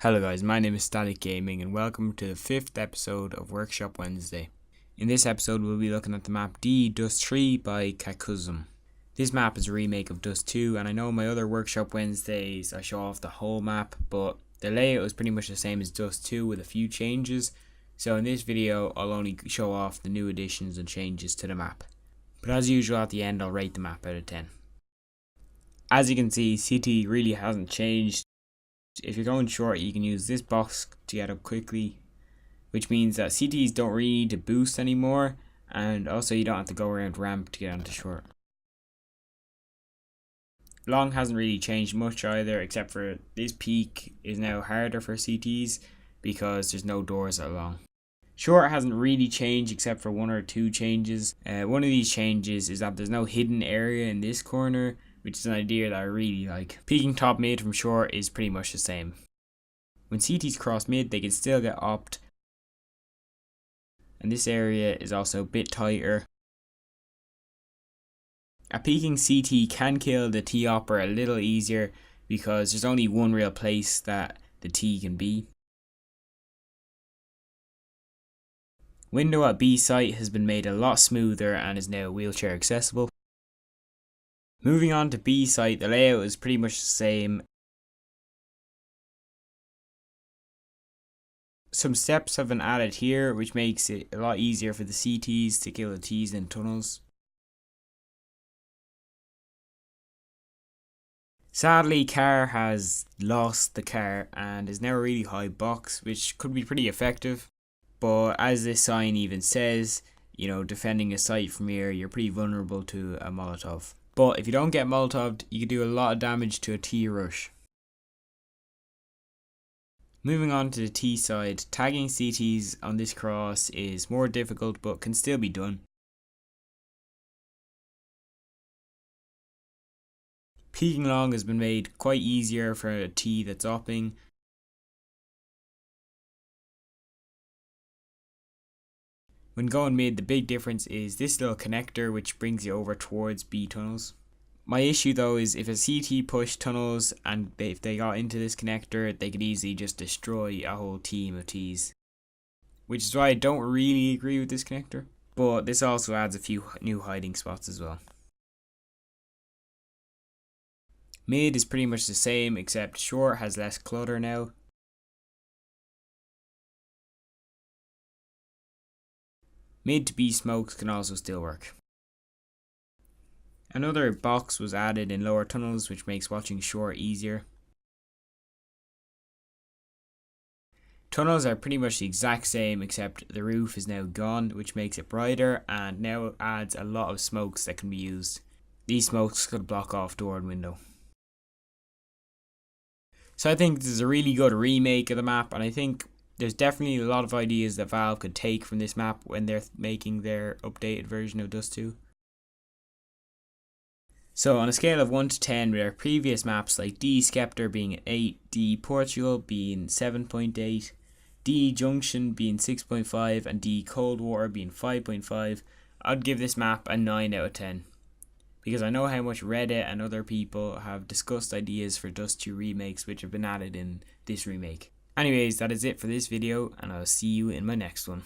Hello guys, my name is Static Gaming and welcome to the 5th episode of Workshop Wednesday. In this episode we'll be looking at the map D Dust 3 by Kakuzum. This map is a remake of Dust 2, and I know my other Workshop Wednesdays I show off the whole map, but the layout is pretty much the same as Dust 2 with a few changes, so in this video I'll only show off the new additions and changes to the map. But as usual at the end I'll rate the map out of 10. As you can see, CT really hasn't changed. If you're going short, you can use this box to get up quickly, which means that CTs don't really need to boost anymore, and also you don't have to go around ramp to get onto short. Long hasn't really changed much either, except for this peak is now harder for CTs because there's no doors at long. Short hasn't really changed except for one or two changes. One of these changes is that there's no hidden area in this corner, which is an idea that I really like. Peeking top mid from short is pretty much the same. When CTs cross mid, they can still get opt, and this area is also a bit tighter. A peeking CT can kill the T-opper a little easier because there's only one real place that the T can be. Window at B site has been made a lot smoother and is now wheelchair accessible. Moving on to B site, the layout is pretty much the same. Some steps have been added here, which makes it a lot easier for the CTs to kill the Ts in tunnels. Sadly, Car has lost the car and is now a really high box, which could be pretty effective. But as this sign even says, defending a site from here, you're pretty vulnerable to a Molotov. But if you don't get Molotov'd, you can do a lot of damage to a T rush. Moving on to the T side, tagging CTs on this cross is more difficult but can still be done. Peeking long has been made quite easier for a T that's upping. When going mid, the big difference is this little connector which brings you over towards B tunnels. My issue though is if a CT pushed tunnels and if they got into this connector, they could easily just destroy a whole team of Ts. Which is why I don't really agree with this connector. But this also adds a few new hiding spots as well. Mid is pretty much the same except short has less clutter now. Mid to B smokes can also still work. Another box was added in lower tunnels which makes watching short easier. Tunnels are pretty much the exact same except the roof is now gone, which makes it brighter and now adds a lot of smokes that can be used. These smokes could block off door and window. So I think this is a really good remake of the map, and I think there's definitely a lot of ideas that Valve could take from this map when they're making their updated version of Dust 2. So on a scale of 1 to 10, with our previous maps like D Scepter being 8, D Portugal being 7.8, D Junction being 6.5 and D Coldwater being 5.5, I'd give this map a 9 out of 10. Because I know how much Reddit and other people have discussed ideas for Dust 2 remakes which have been added in this remake. Anyways, that is it for this video, and I'll see you in my next one.